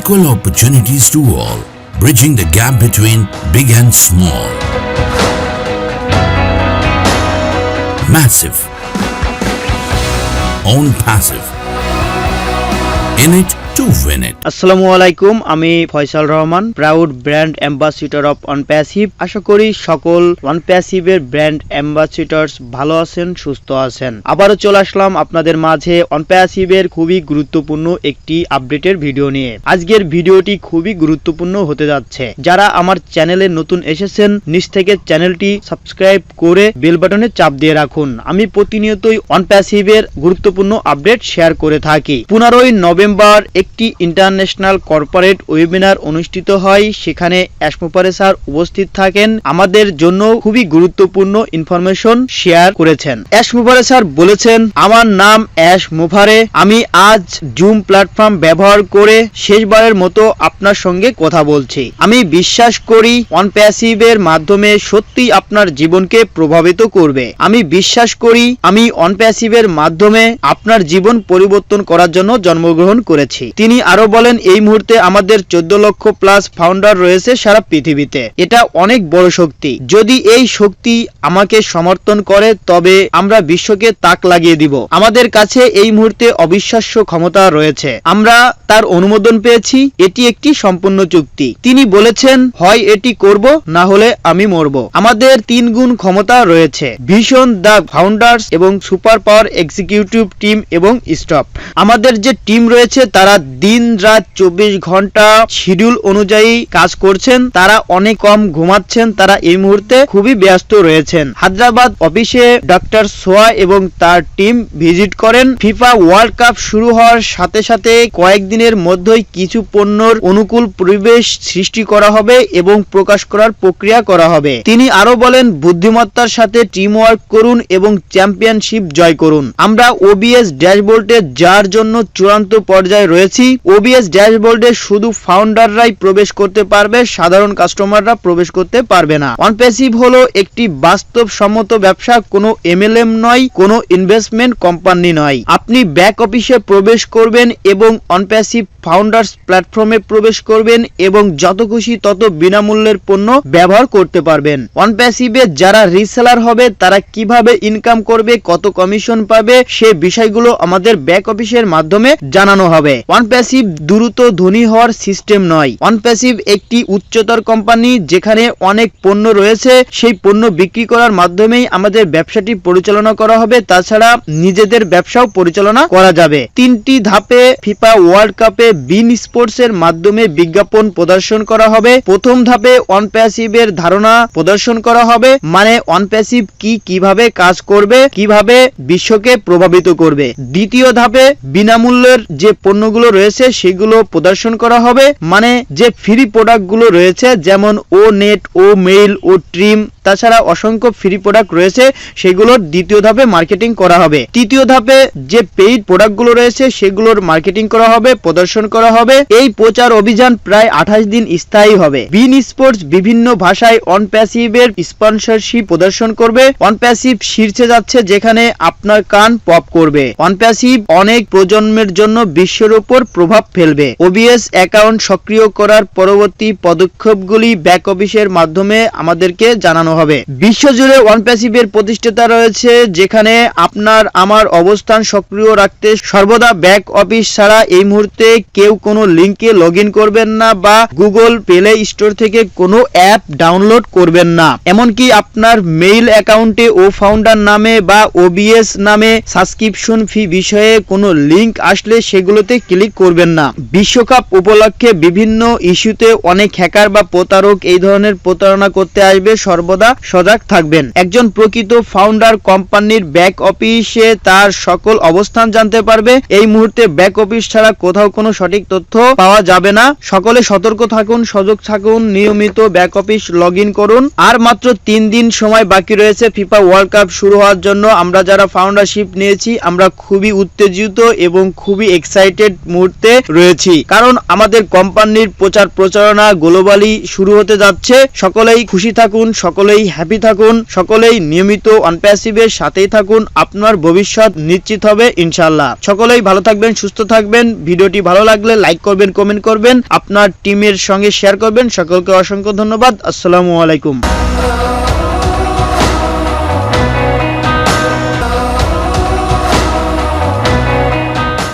Equal opportunities to all, bridging the gap between big and small. Massive. ONPASSIVE. In it to win it. আসসালামু আলাইকুম, আমি Faisal Rahman, proud brand ambassador of ONPASSIVE। আশা করি সকল ONPASSIVE এর brand অ্যাম্বাসিডরস ভালো আছেন, সুস্থ আছেন। আবারও চলে আসলাম আপনাদের মাঝে ONPASSIVE এর খুবই গুরুত্বপূর্ণ একটি আপডেটের ভিডিও নিয়ে। আজকের ভিডিওটি খুবই গুরুত্বপূর্ণ হতে যাচ্ছে। যারা আমার চ্যানেলে নতুন এসেছেন, নিচ থেকে চ্যানেলটি সাবস্ক্রাইব করে বেল বাটনে চাপ দিয়ে রাখুন। আমি প্রতিনিয়তই ONPASSIVE এর গুরুত্বপূর্ণ আপডেট শেয়ার করে থাকি। 15 নভেম্বর একটি ইন্টারন্যাশনাল কর্পোরেট ওয়েবিনার অনুষ্ঠিত হয়। সেখানে অ্যাশ মোফারে স্যার উপস্থিত থাকেন, আমাদের জন্য খুবই গুরুত্বপূর্ণ ইনফরমেশন শেয়ার করেছেন। অ্যাশ মোফারে স্যার বলেছেন, আমার নাম অ্যাশ মোফারে, আমি আজ জুম প্ল্যাটফর্ম ব্যবহার করে শেষবারের মতো আপনার সঙ্গে কথা বলছি। আমি বিশ্বাস করি ONPASSIVE এর মাধ্যমে সত্যি আপনার জীবনকে প্রভাবিত করবে। আমি বিশ্বাস করি আমি ONPASSIVE এর মাধ্যমে আপনার জীবন পরিবর্তন করার জন্য জন্মগ্রহণ করেছি। তিনি আরো বলেন, এই মুহূর্তে আমাদের 14 লক্ষ প্লাস ফাউন্ডার রয়েছে সারা পৃথিবীতে। এটা অনেক বড় শক্তি। যদি এই শক্তি আমাকে সমর্থন করে তবে আমরা বিশ্বকে তাক লাগিয়ে দিব। আমাদের কাছে এই মুহূর্তে অবিশ্বাস্য ক্ষমতা রয়েছে। আমরা তার অনুমোদন পেয়েছি। এটি একটি সম্পূর্ণ চুক্তি। তিনি বলেছেন, হয় এটি করব, না হলে আমি মরব। আমাদের 3 গুণ ক্ষমতা রয়েছে: ভিশন, দ্য ফাউন্ডার্স এবং সুপার পাওয়ার এক্সিকিউটিভ টিম এবং স্টাফ। আমাদের যে টিম রয়েছে তারা দিন রাত 24 ঘন্টা শিডিউল অনুযায়ী কাজ করছেন। তারা অনেক কম ঘুমাচ্ছেন। তারা এই মুহূর্তে খুবই ব্যস্ত রয়েছেন। হায়দ্রাবাদ অফিসে ডক্টর সোয়া এবং তার টিম ভিজিট করেন। ফিফা ওয়ার্ল্ড কাপ শুরু হওয়ার সাথে সাথে কয়েকদিনের মধ্যেই কিছু পণ্যর অনুকূল পরিবেশ সৃষ্টি করা হবে এবং প্রকাশ করার প্রক্রিয়া করা হবে। তিনি আরো বলেন, বুদ্ধিমত্তার সাথে টিম ওয়ার্ক করুন এবং চ্যাম্পিয়নশিপ জয় করুন। আমরা OBS ড্যাশবোর্ডে যার জন্য চূড়ান্ত পর্যায়ে রয়েছি। OBS ড্যাশবোর্ডে শুধু ফাউন্ডাররাই প্রবেশ করতে পারবে, সাধারণ কাস্টমাররা প্রবেশ করতে পারবে না। ONPASSIVE হলো একটি বাস্তবসম্মত ব্যবসা, কোনো MLM নয়, কোনো ইনভেস্টমেন্ট কোম্পানি নয়। আপনি ব্যাক অফিসে প্রবেশ করবেন এবং ONPASSIVE ফাউন্ডার্স প্ল্যাটফর্মে প্রবেশ করবেন এবং যত খুশি তত বিনামূল্যের পণ্য ব্যবহার করতে পারবেন। ONPASSIVE এ যারা রিসেলার হবে তারা কিভাবে ইনকাম করবে, কত কমিশন পাবে, সে বিষয়গুলো আমাদের ব্যাক অফিসের মাধ্যমে জানানো হবে। ONPASSIVE দ্রুত ধনী হওয়ার সিস্টেম নয়। ONPASSIVE একটি উচ্চতর কোম্পানি যেখানে অনেক পণ্য রয়েছে। সেই পণ্য বিক্রি করার মাধ্যমেই আমাদের ব্যবসাটি পরিচালনা করা হবে। তাছাড়া নিজেদের ব্যবসাও পরিচালনা করা যাবে। 3টি ধাপে ফিফা ওয়ার্ল্ড কাপে বিন স্পোর্টস এর মাধ্যমে বিজ্ঞাপন প্রদর্শন করা হবে। প্রথম ধাপে ONPASSIVE এর ধারণা প্রদর্শন করা হবে, মানে ONPASSIVE কিভাবে কাজ করবে, কিভাবে বিশ্বকে প্রভাবিত করবে। দ্বিতীয় ধাপে বিনামূল্যের যে পণ্যগুলো রয়েছে সেগুলো প্রদর্শন করা হবে, মানে যে ফ্রি প্রোডাক্টগুলো রয়েছে যেমন ও নেট, ও মেইল, ও ট্রিম, তাছাড়া অসংখ্য ফ্রি প্রোডাক্ট রয়েছে, সেগুলোর দ্বিতীয় ধাপে মার্কেটিং করা হবে। তৃতীয় ধাপে যে পেইড প্রোডাক্টগুলো রয়েছে সেগুলোর মার্কেটিং করা হবে, প্রদর্শন করা হবে। এই প্রচার অভিযান প্রায় 28 দিন স্থায়ী হবে। বিন স্পোর্টস বিভিন্ন ভাষায় ONPASSIVE এর স্পন্সরশিপ প্রদর্শন করবে। ONPASSIVE শীর্ষে যাচ্ছে, যেখানে আপনার কান পপ করবে। ONPASSIVE অনেক প্রজন্মের জন্য বিশ্বের উপর প্রভাব ফেলবে। OBS অ্যাকাউন্ট সক্রিয় করার পরবর্তী পদক্ষেপগুলি ব্যাক অফিসের মাধ্যমে আমাদেরকে জানানো হবে। বিশ্বজুড়ে ONPASSIVE এর প্রতিষ্ঠাতা রয়েছে, যেখানে আপনার আমার অবস্থান সক্রিয় রাখতে সর্বদা ব্যাক অফিস ছাড়া এই মুহূর্তে কেউ কোনো লিংকে লগইন করবেন না বা গুগল প্লে স্টোর থেকে কোনো অ্যাপ ডাউনলোড করবেন না। এমনকি আপনার মেইল অ্যাকাউন্টে ও ফাউন্ডার নামে বা OBS নামে সাবস্ক্রিপশন ফি বিষয়ে কোনো লিংক আসলে সেগুলোতে ক্লিক করবেন না। বিশ্বকাপ উপলক্ষে বিভিন্ন ইস্যুতে অনেক হ্যাকার বা প্রতারক এই ধরনের প্রতারণা করতে আসবে, সর্বদা সজাগ থাকবেন। একজন প্রকৃত ফাউন্ডার কোম্পানির ব্যাক অফিসে তার সকল অবস্থান জানতে পারবে। এই মুহূর্তে ব্যাক অফিস ছাড়া কোথাও কোনো সঠিক তথ্য পাওয়া যাবে না। সকলে সতর্ক থাকুন, সজাগ থাকুন, নিয়মিত ব্যাক অফিস লগইন করুন। আর মাত্র 3 দিন সময় বাকি রয়েছে ফিফা ওয়ার্ল্ড কাপ শুরু হওয়ার জন্য। আমরা যারা ফাউন্ডারশিপ নিয়েছি আমরা খুবই উত্তেজিত এবং খুবই এক্সাইটেড মুহূর্তে রয়েছি, কারণ আমাদের কোম্পানির প্রচার প্রচারণা গ্লোবালি শুরু হতে যাচ্ছে। সকলেই খুশি থাকুন, সকলেই হ্যাপি থাকুন, সকলেই নিয়মিত অনপ্যাসিভের সাথেই থাকুন, আপনার ভবিষ্যৎ নিশ্চিত হবে ইনশাআল্লাহ। সকলেই ভালো থাকবেন, সুস্থ থাকবেন। ভিডিওটি ভালো লাগলে লাইক করবেন, কমেন্ট করবেন, আপনার টিমের সঙ্গে শেয়ার করবেন। সকলকে অসংখ্য ধন্যবাদ। আসসালামু আলাইকুম।